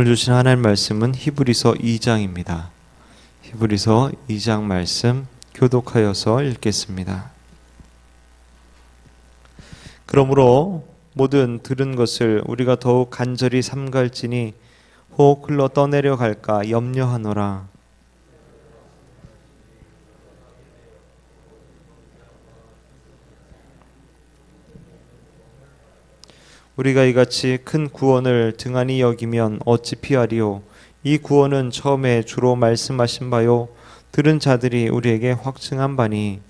오늘 주신 하나님 말씀은 히브리서 2장입니다. 히브리서 2장 말씀 교독하여서 읽겠습니다. 그러므로 모든 들은 것을 우리가 더욱 간절히 삼갈지니 혹 흘러 떠내려 갈까 염려하노라. 우리가 이같이 큰 구원을 등한히 여기면 어찌 피하리요. 이 구원은 처음에 주로 말씀하신 바요 들은 자들이 우리에게 확증한 바니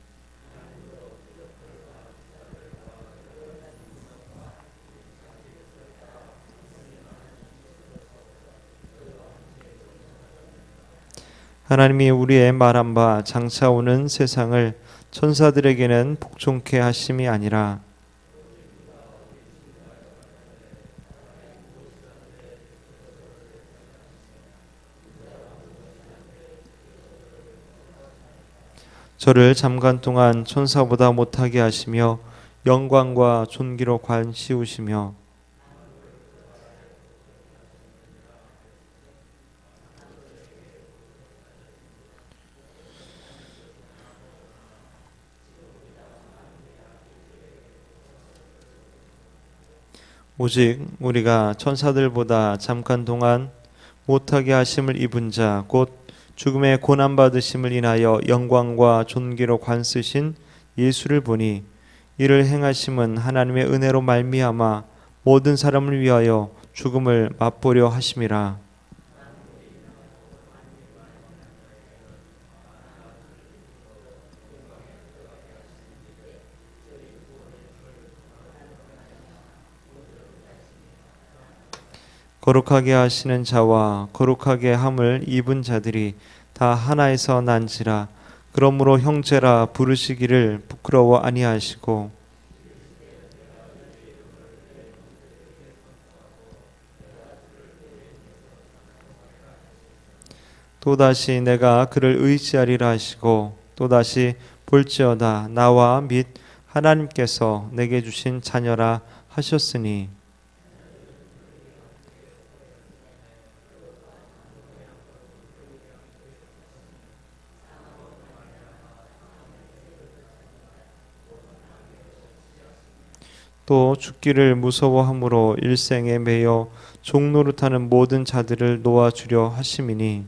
하나님이 우리의 말한 바 장차 오는 세상을 천사들에게는 복종케 하심이 아니라 저를 잠깐 동안 천사보다 못하게 하시며 영광과 존귀로 관 씌우시며 오직 우리가 천사들보다 잠깐 동안 못하게 하심을 입은 자 곧 죽음의 고난받으심을 인하여 영광과 존귀로 관쓰신 예수를 보니 이를 행하심은 하나님의 은혜로 말미암아 모든 사람을 위하여 죽음을 맛보려 하심이라. 거룩하게 하시는 자와 거룩하게 함을 입은 자들이 다 하나에서 난지라. 그러므로 형제라 부르시기를 부끄러워 아니하시고 또다시 내가 그를 의지하리라 하시고 또다시 볼지어다 나와 및 하나님께서 내게 주신 자녀라 하셨으니 또 죽기를 무서워함으로 일생에 매여 종노릇하는 모든 자들을 놓아주려 하심이니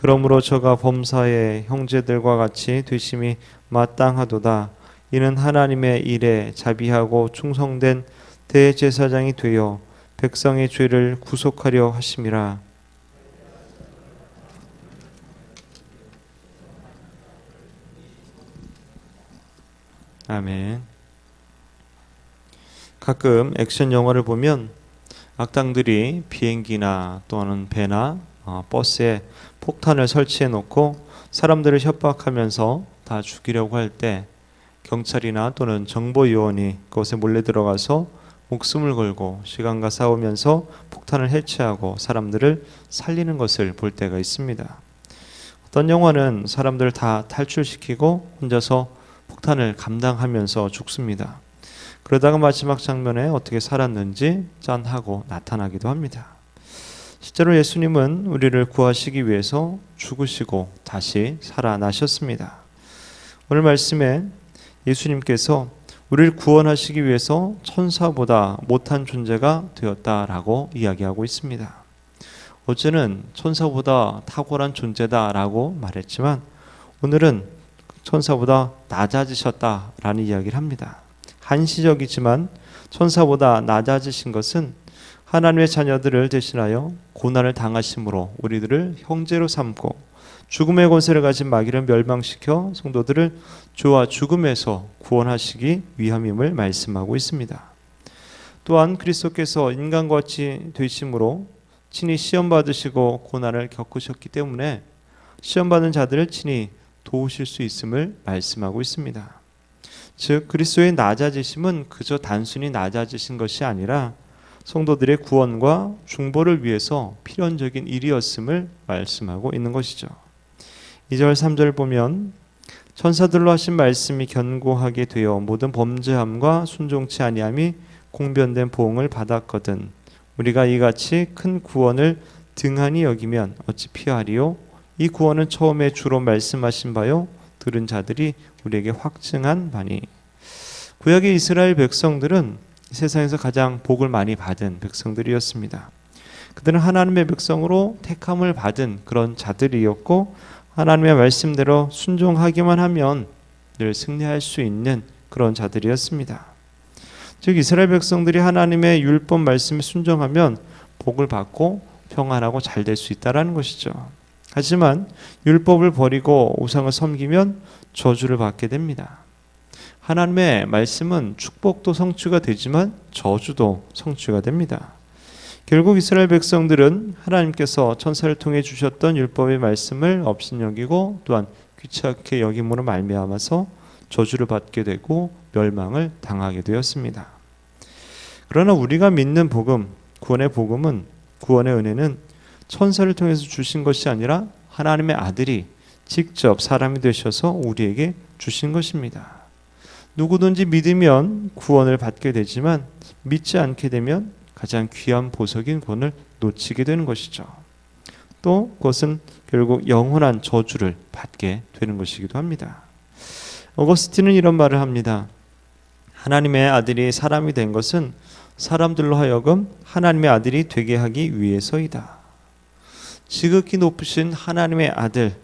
그러므로 저가 범사의 형제들과 같이 되심이 마땅하도다. 이는 하나님의 일에 자비하고 충성된 대제사장이 되어 백성의 죄를 구속하려 하심이라. 아멘. 가끔 액션 영화를 보면 악당들이 비행기나 또는 배나 버스에 폭탄을 설치해 놓고 사람들을 협박하면서 다 죽이려고 할 때 경찰이나 또는 정보요원이 그곳에 몰래 들어가서 목숨을 걸고 시간과 싸우면서 폭탄을 해체하고 사람들을 살리는 것을 볼 때가 있습니다. 어떤 영화는 사람들을 다 탈출시키고 혼자서 폭탄을 감당하면서 죽습니다. 그러다가 마지막 장면에 어떻게 살았는지 짠하고 나타나기도 합니다. 실제로 예수님은 우리를 구하시기 위해서 죽으시고 다시 살아나셨습니다. 오늘 말씀에 예수님께서 우리를 구원하시기 위해서 천사보다 못한 존재가 되었다라고 이야기하고 있습니다. 어제는 천사보다 탁월한 존재다라고 말했지만 오늘은 천사보다 낮아지셨다라는 이야기를 합니다. 한시적이지만 천사보다 낮아지신 것은 하나님의 자녀들을 대신하여 고난을 당하심으로 우리들을 형제로 삼고 죽음의 권세를 가진 마귀를 멸망시켜 성도들을 죄와 죽음에서 구원하시기 위함임을 말씀하고 있습니다. 또한 그리스도께서 인간과 같이 되심으로 친히 시험받으시고 고난을 겪으셨기 때문에 시험받는 자들을 친히 도우실 수 있음을 말씀하고 있습니다. 즉 그리스도의 낮아지심은 그저 단순히 낮아지신 것이 아니라 성도들의 구원과 중보를 위해서 필연적인 일이었음을 말씀하고 있는 것이죠. 2절 3절 보면 천사들로 하신 말씀이 견고하게 되어 모든 범죄함과 순종치 아니함이 공변된 보응을 받았거든 우리가 이같이 큰 구원을 등한히 여기면 어찌 피하리요? 이 구원은 처음에 주로 말씀하신 바요 들은 자들이 우리에게 확증한 바니. 구약의 이스라엘 백성들은 세상에서 가장 복을 많이 받은 백성들이었습니다. 그들은 하나님의 백성으로 택함을 받은 그런 자들이었고 하나님의 말씀대로 순종하기만 하면 늘 승리할 수 있는 그런 자들이었습니다. 즉 이스라엘 백성들이 하나님의 율법 말씀에 순종하면 복을 받고 평안하고 잘 될 수 있다라는 것이죠. 하지만 율법을 버리고 우상을 섬기면 저주를 받게 됩니다. 하나님의 말씀은 축복도 성취가 되지만 저주도 성취가 됩니다. 결국 이스라엘 백성들은 하나님께서 천사를 통해 주셨던 율법의 말씀을 업신여기고 또한 귀찮게 여김으로 말미암아서 저주를 받게 되고 멸망을 당하게 되었습니다. 그러나 우리가 믿는 복음, 구원의 복음은 구원의 은혜는 천사를 통해서 주신 것이 아니라 하나님의 아들이 직접 사람이 되셔서 우리에게 주신 것입니다. 누구든지 믿으면 구원을 받게 되지만 믿지 않게 되면 가장 귀한 보석인 구원을 놓치게 되는 것이죠. 또 그것은 결국 영원한 저주를 받게 되는 것이기도 합니다. 어거스틴은 이런 말을 합니다. 하나님의 아들이 사람이 된 것은 사람들로 하여금 하나님의 아들이 되게 하기 위해서이다. 지극히 높으신 하나님의 아들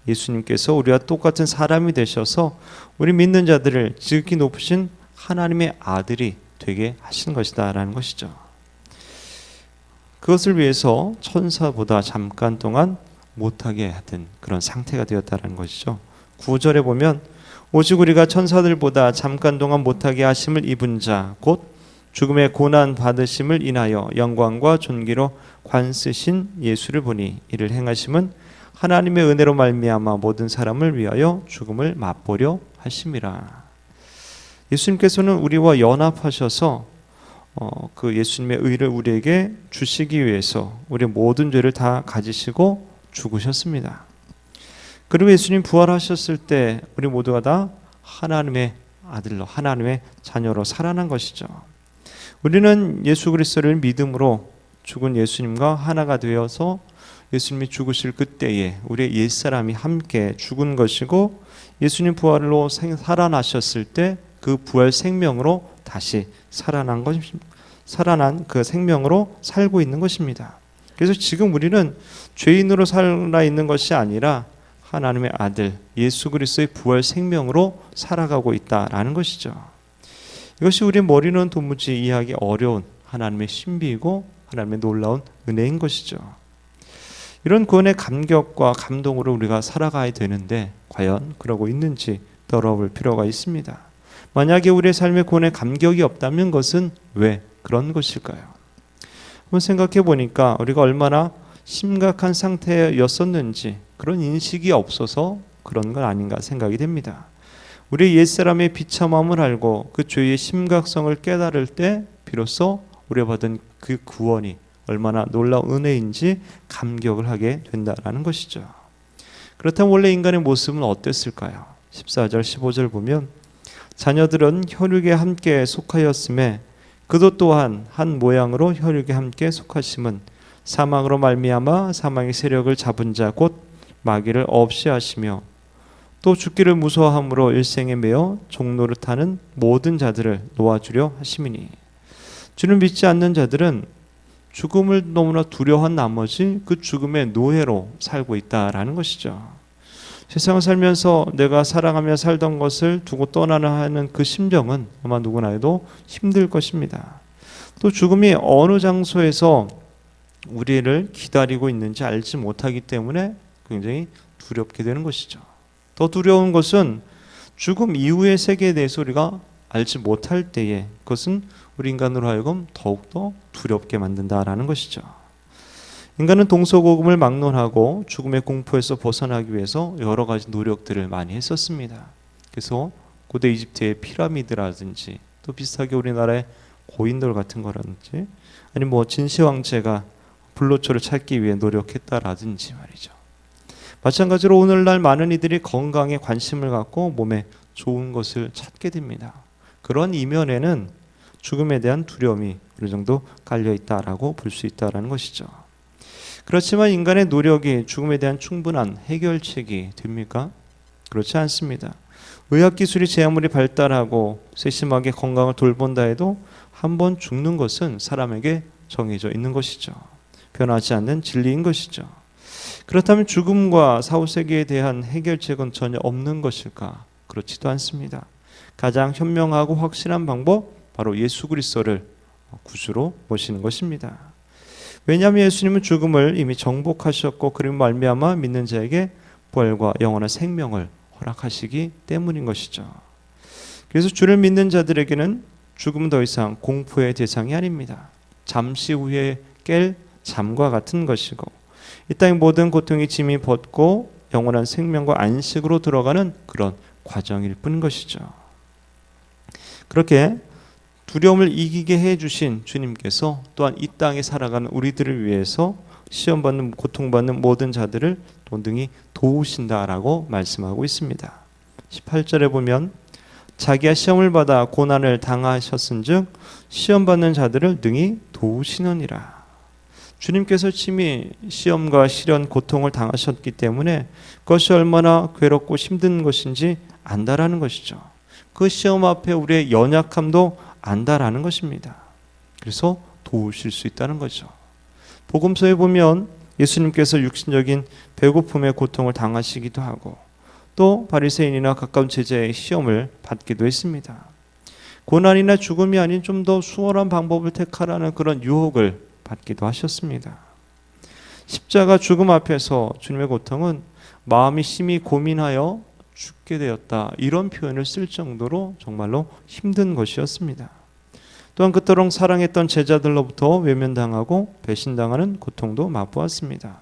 예수님께서 우리와 똑같은 사람이 되셔서 우리 믿는 자들을 지극히 높으신 하나님의 아들이 되게 하신 것이다 라는 것이죠. 그것을 위해서 천사보다 잠깐 동안 못하게 하던 그런 상태가 되었다는 것이죠. 9절에 보면 오직 우리가 천사들보다 잠깐 동안 못하게 하심을 입은 자 곧 죽음의 고난 받으심을 인하여 영광과 존귀로 관쓰신 예수를 보니 이를 행하심은 하나님의 은혜로 말미암아 모든 사람을 위하여 죽음을 맛보려 하심이라. 예수님께서는 우리와 연합하셔서 그 예수님의 의를 우리에게 주시기 위해서 우리의 모든 죄를 다 가지시고 죽으셨습니다. 그리고 예수님 부활하셨을 때 우리 모두가 다 하나님의 아들로 하나님의 자녀로 살아난 것이죠. 우리는 예수 그리스도를 믿음으로 죽은 예수님과 하나가 되어서 예수님이 죽으실 그때에 우리의 옛사람이 함께 죽은 것이고 예수님 부활로 살아나셨을 때 그 부활 생명으로 다시 살아난 그 생명으로 살고 있는 것입니다. 그래서 지금 우리는 죄인으로 살아 있는 것이 아니라 하나님의 아들 예수 그리스도의 부활 생명으로 살아가고 있다라는 것이죠. 이것이 우리 머리는 도무지 이해하기 어려운 하나님의 신비이고 하나님의 놀라운 은혜인 것이죠. 이런 구원의 감격과 감동으로 우리가 살아가야 되는데 과연 그러고 있는지 돌아볼 필요가 있습니다. 만약에 우리의 삶에 구원의 감격이 없다면 그것은 왜 그런 것일까요? 한번 생각해 보니까 우리가 얼마나 심각한 상태였었는지 그런 인식이 없어서 그런 건 아닌가 생각이 됩니다. 우리 옛사람의 비참함을 알고 그 죄의 심각성을 깨달을 때 비로소 우리가 받은 그 구원이 얼마나 놀라운 은혜인지 감격을 하게 된다는 것이죠. 그렇다면 원래 인간의 모습은 어땠을까요? 14절 15절 보면 자녀들은 혈육에 함께 속하였음에 그도 또한 한 모양으로 혈육에 함께 속하심은 사망으로 말미암아 사망의 세력을 잡은 자 곧 마귀를 없이 하시며 또 죽기를 무서워함으로 일생에 매어 종노릇하는 모든 자들을 놓아주려 하심이니. 주를 믿지 않는 자들은 죽음을 너무나 두려워한 나머지 그 죽음의 노예로 살고 있다라는 것이죠. 세상을 살면서 내가 사랑하며 살던 것을 두고 떠나는 하는 그 심정은 아마 누구나 해도 힘들 것입니다. 또 죽음이 어느 장소에서 우리를 기다리고 있는지 알지 못하기 때문에 굉장히 두렵게 되는 것이죠. 더 두려운 것은 죽음 이후의 세계에 대해서 우리가 알지 못할 때에 그것은 우리 인간으로 하여금 더욱더 두렵게 만든다라는 것이죠. 인간은 동서고금을 막론하고 죽음의 공포에서 벗어나기 위해서 여러 가지 노력들을 많이 했었습니다. 그래서 고대 이집트의 피라미드라든지 또 비슷하게 우리나라의 고인돌 같은 거라든지 아니면 진시황제가 불로초를 찾기 위해 노력했다라든지 말이죠. 마찬가지로 오늘날 많은 이들이 건강에 관심을 갖고 몸에 좋은 것을 찾게 됩니다. 그런 이면에는 죽음에 대한 두려움이 어느 정도 깔려 있다라고 볼 수 있다라는 것이죠. 그렇지만 인간의 노력이 죽음에 대한 충분한 해결책이 됩니까? 그렇지 않습니다. 의학기술이 제 아무리 발달하고 세심하게 건강을 돌본다 해도 한 번 죽는 것은 사람에게 정해져 있는 것이죠. 변하지 않는 진리인 것이죠. 그렇다면 죽음과 사후세계에 대한 해결책은 전혀 없는 것일까? 그렇지도 않습니다. 가장 현명하고 확실한 방법, 바로 예수 그리스도를 구주로 모시는 것입니다. 왜냐하면 예수님은 죽음을 이미 정복하셨고 그로 말미암아 믿는 자에게 부활과 영원한 생명을 허락하시기 때문인 것이죠. 그래서 주를 믿는 자들에게는 죽음은 더 이상 공포의 대상이 아닙니다. 잠시 후에 깰 잠과 같은 것이고 이 땅의 모든 고통이 짐이 벗고 영원한 생명과 안식으로 들어가는 그런 과정일 뿐인 것이죠. 그렇게 두려움을 이기게 해주신 주님께서 또한 이 땅에 살아가는 우리들을 위해서 시험받는 고통받는 모든 자들을 또 능히 도우신다라고 말씀하고 있습니다. 18절에 보면 자기가 시험을 받아 고난을 당하셨은즉 시험받는 자들을 능히 도우시느니라. 주님께서 친히 시험과 시련 고통을 당하셨기 때문에 그것이 얼마나 괴롭고 힘든 것인지 안다라는 것이죠. 그 시험 앞에 우리의 연약함도 안다라는 것입니다. 그래서 도우실 수 있다는 거죠. 복음서에 보면 예수님께서 육신적인 배고픔의 고통을 당하시기도 하고 또 바리새인이나 가까운 제자의 시험을 받기도 했습니다. 고난이나 죽음이 아닌 좀 더 수월한 방법을 택하라는 그런 유혹을 받기도 하셨습니다. 십자가 죽음 앞에서 주님의 고통은 마음이 심히 고민하여 죽게 되었다, 이런 표현을 쓸 정도로 정말로 힘든 것이었습니다. 또한 그토록 사랑했던 제자들로부터 외면당하고 배신당하는 고통도 맛보았습니다.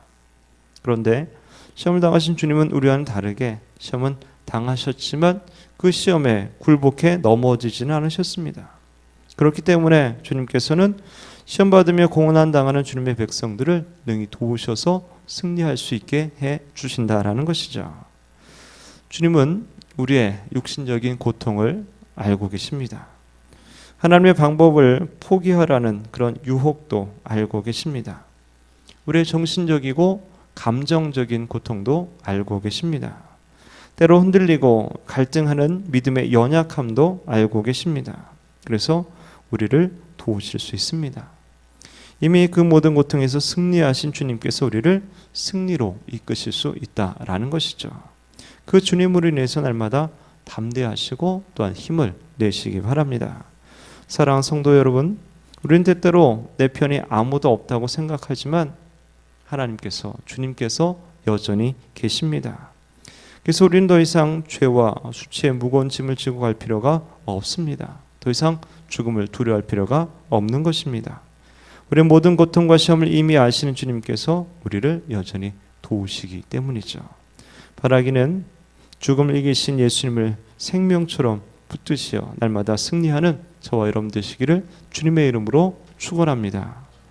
그런데 시험을 당하신 주님은 우리와는 다르게 시험은 당하셨지만 그 시험에 굴복해 넘어지지는 않으셨습니다. 그렇기 때문에 주님께서는 시험 받으며 고난 당하는 주님의 백성들을 능히 도우셔서 승리할 수 있게 해 주신다라는 것이죠. 주님은 우리의 육신적인 고통을 알고 계십니다. 하나님의 방법을 포기하라는 그런 유혹도 알고 계십니다. 우리의 정신적이고 감정적인 고통도 알고 계십니다. 때로 흔들리고 갈등하는 믿음의 연약함도 알고 계십니다. 그래서 우리를 도우실 수 있습니다. 이미 그 모든 고통에서 승리하신 주님께서 우리를 승리로 이끄실 수 있다라는 것이죠. 그 주님으로 인해서 날마다 담대하시고 또한 힘을 내시기 바랍니다. 사랑하는 성도 여러분, 우리는 때때로 내 편이 아무도 없다고 생각하지만 하나님께서, 주님께서 여전히 계십니다. 그래서 우리는 더 이상 죄와 수치의 무거운 짐을 지고 갈 필요가 없습니다. 더 이상 죽음을 두려워할 필요가 없는 것입니다. 우리의 모든 고통과 시험을 이미 아시는 주님께서 우리를 여전히 도우시기 때문이죠. 바라기는 죽음을 이기신 예수님을 생명처럼 붙드시어 날마다 승리하는 저와 여러분 되시기를 주님의 이름으로 축원합니다.